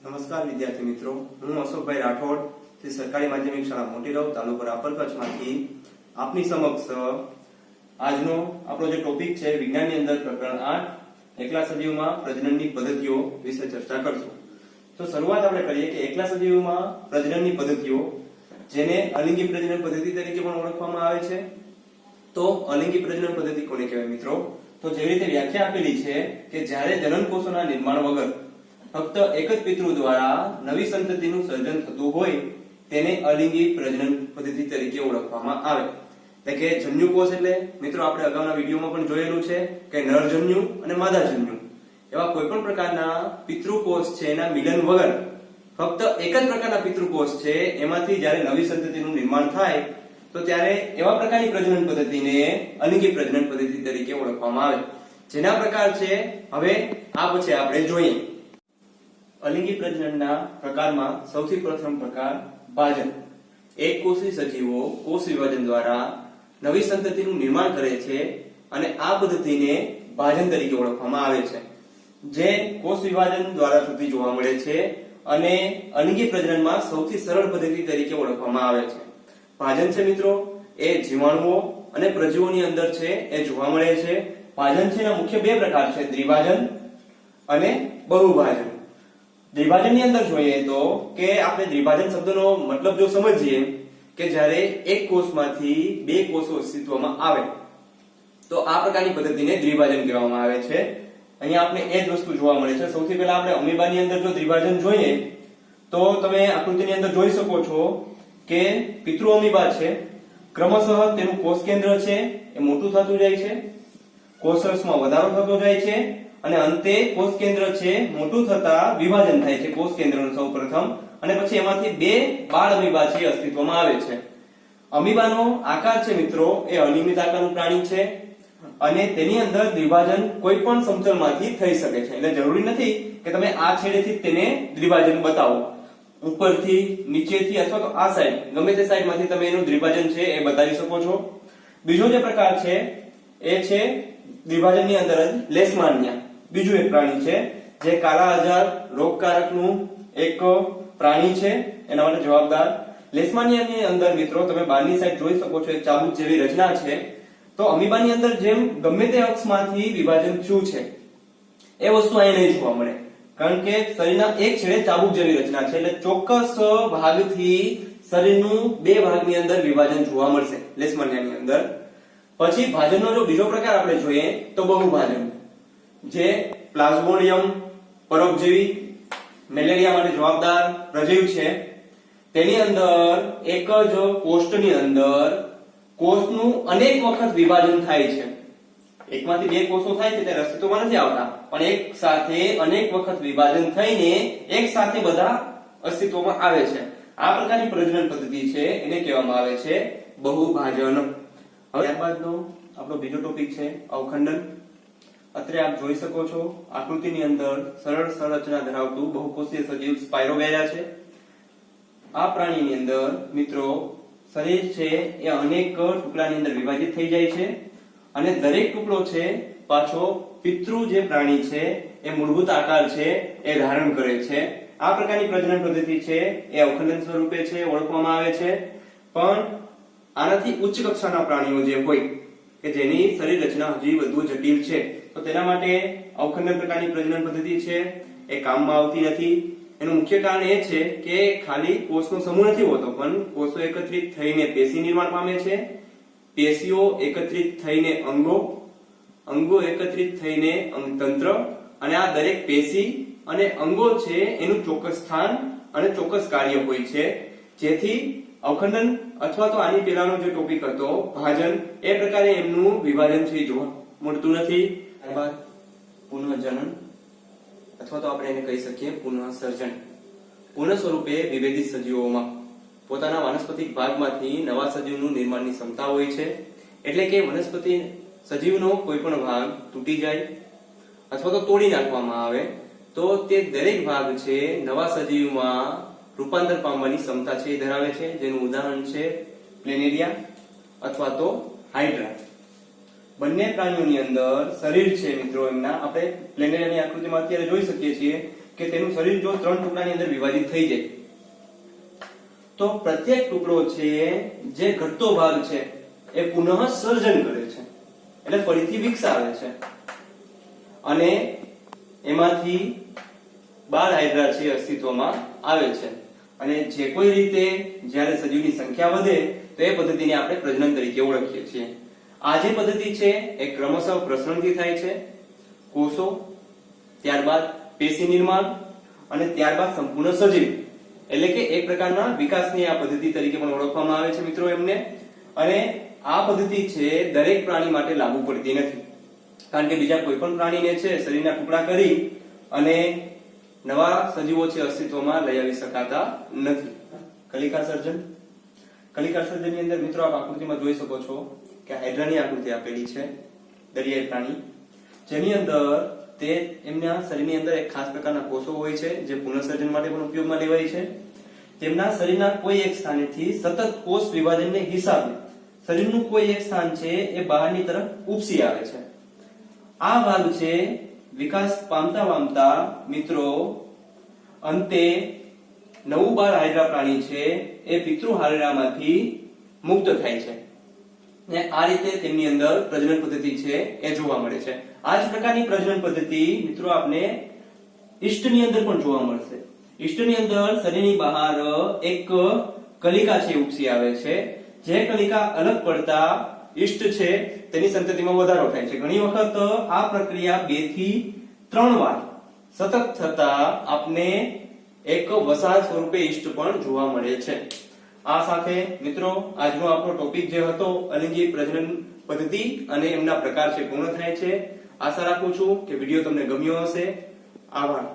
નમસ્કાર વિદ્યાર્થી મિત્રો, હું અશોકભાઈ રાઠોડ શ્રી સરકારી માધ્યમિક શાળા મોટીરવ તાલુકો રાપર કચ્છમાંથી આપની સમક્ષ આજનો આપણો જે ટોપિક છે વિજ્ઞાનની અંદર પ્રકરણ 8 એકલા સજીવમાં પ્રજનનની પદ્ધતિઓ વિશે ચર્ચા કરશું. તો શરૂઆત આપણે કરીએ કે એકલા સજીવમાં પ્રજનનની પદ્ધતિઓ જેને અલિંગી પ્રજનન પદ્ધતિ તરીકે પણ ઓળખવામાં આવે છે. તો અલિંગી પ્રજનન પદ્ધતિ કોને કહેવાય મિત્રો? તો જેવી રીતે વ્યાખ્યા આપેલી છે કે જ્યારે જનનકોષોના નિર્માણ વગર ફક્ત એક જ પિતૃ દ્વારા નવી સંતતિનું સર્જન થતું હોય તેને અલિંગી પ્રજનન પદ્ધતિ તરીકે ઓળખવામાં આવે. એટલે કે જન્યુકોષ એટલે મિત્રો આપણે અગાઉના વિડીયોમાં પણ જોયેલું છે કે નરજન્યુ અને માદાજન્યુ એવા કોઈ પણ પ્રકારના પિતૃકોષ છે એના મિલન વગર ફક્ત એક જ પ્રકારના પિતૃકોષ છે એમાંથી જ્યારે નવી સંતતિનું નિર્માણ થાય તો ત્યારે એવા પ્રકારની પ્રજનન પદ્ધતિને અલિંગી પ્રજનન પદ્ધતિ તરીકે ઓળખવામાં આવે. જેના પ્રકાર છે હવે આ પછી આપણે જોઈએ. અલિંગી પ્રજનનના પ્રકારમાં સૌથી પ્રથમ પ્રકાર ભાજન. એક કોષી સજીવો કોષ વિભાજન દ્વારા નવી સંતતિનું નિર્માણ કરે છે અને આ પદ્ધતિને ભાજન તરીકે ઓળખવામાં આવે છે, જે કોષ વિભાજન દ્વારા થતી જોવા મળે છે અને અલિંગી પ્રજનનમાં સૌથી સરળ પદ્ધતિ તરીકે ઓળખવામાં આવે છે. ભાજન છે મિત્રો એ જીવાણુઓ અને પ્રજીવોની અંદર છે એ જોવા મળે છે. ભાજન છે એના મુખ્ય બે પ્રકાર છે, દ્વિભાજન અને બહુભાજન. દ્વિભાજનની અંદર જોઈએ તો કે આપણે દ્વિભાજન શબ્દનો મતલબ જો સમજીએ કે જ્યારે એક કોષમાંથી બે કોષો અસ્તિત્વમાં આવે તો આ પ્રકારની પદ્ધતિને દ્વિભાજન કહેવામાં આવે છે. અહીંયા આપણે એ જ વસ્તુ જોવા મળે છે. સૌથી પહેલા આપણે અમીબાની અંદર જો દ્વિભાજન જોઈએ તો તમે આકૃતિની અંદર જોઈ શકો છો કે પિતૃ અમીબા છે, ક્રમશઃ તેનું કોષ કેન્દ્ર છે એ મોટું થતું જાય છે, કોષરસમાં વધારો થતો જાય છે અને અંતે કોષ કેન્દ્ર છે મોટું થતા વિભાજન થાય છે કોષ કેન્દ્રનું સૌપ્રથમ, અને પછી એમાંથી બે બાળ અમીબા છે અસ્તિત્વમાં આવે છે. અમીબાનો આકાર છે મિત્રો એ અનિયમિત આકારનું પ્રાણી છે અને તેની અંદર દ્વિભાજન કોઈ પણ સમતલમાંથી થઈ શકે છે. એટલે જરૂરી નથી કે તમે આ છેડેથી તેને દ્વિભાજન બતાવો, ઉપરથી, નીચેથી અથવા તો આ સાઈડ ગમે તે સાઈડમાંથી તમે એનું દ્વિભાજન છે એ બતાવી શકો છો. બીજો જે પ્રકાર છે એ છે દ્વિભાજનની અંદર જ લેશમાનિયા. બીજું એક પ્રાણી છે જે કાલા આજાર રોગકારકનું એક પ્રાણી છે, એના માટે જવાબદાર. લેશમાનિયાની અંદર મિત્રો તમે બહારની સાઈડ જોઈ શકો છો એક ચાબુક જેવી રચના છે. તો અમીબાની અંદર જેમ ગમે તે અક્ષમાંથી વિભાજન થયું છે એ વસ્તુ અહીં નહીં જોવા મળે, કારણ કે શરીરના એક છેડે ચાબુક જેવી રચના છે. એટલે ચોક્કસ ભાગથી શરીરનું બે ભાગની અંદર વિભાજન જોવા મળશે લેશમાનિયાની અંદર. પછી ભાજનનો જો બીજો પ્રકાર આપણે જોઈએ તો બહુભાજન, જે પ્લાઝ્મોડિયમ પરોપજીવી મેલેરિયા માટે જવાબદાર પ્રજીવ છે. તેની અંદર એક જ કોષની અંદર કોષનું અનેક વખત વિભાજન થાય છે. એકમાંથી બે કોષો થાય છે ત્યારે અસ્તિત્વમાં નથી આવતા, પણ એક સાથે અનેક વખત વિભાજન થઈને એક સાથે બધા અસ્તિત્વમાં આવે છે. આ પ્રકારની પ્રજનન પદ્ધતિ છે એને કહેવામાં આવે છે બહુભાજન. હવે ત્યારબાદનો આપણો બીજો ટોપિક છે અવખંડન. અત્રે આપ જોઈ શકો છો આકૃતિની અંદર સરળ સંરચના ધરાવતું બહુકોષીય સજીવ સ્પાયરોગેરા છે. આ પ્રાણીની અંદર મિત્રો શરીર છે એ અનેક ટુકડાની અંદર વિભાજિત થઈ જાય છે અને દરેક ટુકડો છે પાછો પિતૃ જે પ્રાણી છે એ મૂળભૂત આકાર છે એ ધારણ કરે છે. આ પ્રકારની પ્રજનન પદ્ધતિ છે એ અવખંડન સ્વરૂપે છે ઓળખવામાં આવે છે. પણ આનાથી ઉચ્ચ કક્ષાના પ્રાણીઓ જે હોય કે જેની શરીર રચના હજી વધુ જટિલ છે તો તેના માટે અવખંડન પ્રકારની પ્રજનન પદ્ધતિ છે એ કામમાં આવતી નથી. એનું મુખ્ય કારણ એ છે કે ખાલી કોષનો સમૂહ નથી હોતો, પણ કોષો એકત્રિત થઈને પેશી નિર્માણ પામે છે, પેશીઓ એકત્રિત થઈને અંગો, અંગો એકત્રિત થઈને અંગતંત્ર, અને આ દરેક પેશી અને અંગો છે એનું ચોક્કસ સ્થાન અને ચોક્કસ કાર્ય હોય છે. જેથી અવખંડન અથવા તો આની પહેલાનો જે ટોપિક હતો ભાજન એ પ્રકારે એમનું વિભાજન છે જોવા મળતું નથી. ત્યારબાદ પુનઃજનન અથવા તો આપણે એને કહી શકીએ પુનઃસર્જન. પુનઃ સ્વરૂપે વિભેદિત સજીવોમાં પોતાના વાનસ્પતિક ભાગમાંથી નવા સજીવનું નિર્માણની ક્ષમતા હોય છે. એટલે કે વનસ્પતિ સજીવનો કોઈ પણ ભાગ તૂટી જાય અથવા તો તોડી નાખવામાં આવે તો તે દરેક ભાગ છે નવા સજીવમાં રૂપાંતર પામવાની ક્ષમતા છે એ ધરાવે છે. જેનું ઉદાહરણ છે પ્લેનેરિયા અથવા તો હાઇડ્રા. બંને પ્રાણીઓની અંદર શરીર છે મિત્રો એમના આપણે પ્લેનેરિયાની આકૃતિમાં અત્યારે જોઈ શકીએ છીએ કે તેનું શરીર જો 3 ટુકડાની અંદર વિભાજિત થઈ જાય તો પ્રત્યેક ટુકડો છે જે ઘટતો ભાગ છે એ પુનઃ સર્જન કરે છે, એટલે ફરીથી વિકસાવે છે અને એમાંથી 12 હાઇડ્રા છે અસ્તિત્વમાં આવે છે. અને જે કોઈ રીતે જ્યારે સજીવની સંખ્યા વધે તો એ પદ્ધતિને આપણે પ્રજનન તરીકે ઓળખીએ છીએ. આ જે પદ્ધતિ છે એ ક્રમશઃ પ્રસરણથી થાય છે, કોષો, ત્યારબાદ પેશી નિર્માણ અને ત્યારબાદ સંપૂર્ણ સજીવ, એટલે કે એક પ્રકારના વિકાસની આ પદ્ધતિ તરીકે પણ ઓળખવામાં આવે છે મિત્રો એમને. અને આ પદ્ધતિ છે દરેક પ્રાણી માટે લાગુ પડતી નથી, કારણ કે બીજા કોઈ પણ પ્રાણીને છે શરીરના ટુકડા કરી અને નવા સજીવો છે અસ્તિત્વમાં લઈ આવી શકાતા નથી. કલિકા સર્જન. કલિકા સર્જનની અંદર મિત્રો આપ આકૃતિમાં જોઈ શકો છો કે હાઇડ્રાની આકૃતિ આપેલી છે, દરિયાઈ પ્રાણી, જેની અંદર તે એમના શરીરની અંદર એક ખાસ પ્રકારના કોષો હોય છે જે પુનઃસર્જન માટે પણ ઉપયોગમાં લેવાય છે. તેમના શરીરના કોઈ એક સ્થાનેથી સતત કોષ વિભાજનને હિસાબે શરીરનું કોઈ એક સ્થાન છે એ બહારની તરફ ઉપસી આવે છે. આ ભાગ છે વિકાસ પામતા મિત્રો અંતે નવું બાળ હાઇડ્રા પ્રાણી છે એ પિતૃ હાઇડ્રામાંથી મુક્ત થાય છે ને આ રીતે તેમની અંદર પ્રજનન પદ્ધતિ છે એ જોવા મળે છે. આ જ પ્રકારની પ્રજનન પદ્ધતિ મિત્રો આપને ઈસ્ટની અંદર પણ જોવા મળશે. ઈસ્ટની અંદર શરીરની બહાર એક કલિકા છે ઉપસી આવે છે, જે કલિકા અલગ પડતા ઈસ્ટ છે તેની સંતતિમાં વધારો થાય છે. ઘણી વખત આ પ્રક્રિયા 2 થી 3 વાર સતત થતા આપને એક વસાહત સ્વરૂપે ઈસ્ટ પણ જોવા મળે છે. આ સાથે મિત્રો આજનો આપણો ટોપિક જે હતો અલિંગી પ્રજનન પદ્ધતિ અને એમના પ્રકાર છે પૂર્ણ થાય છે. આશા રાખું છું કે વિડીયો તમને ગમ્યો હશે. આભાર.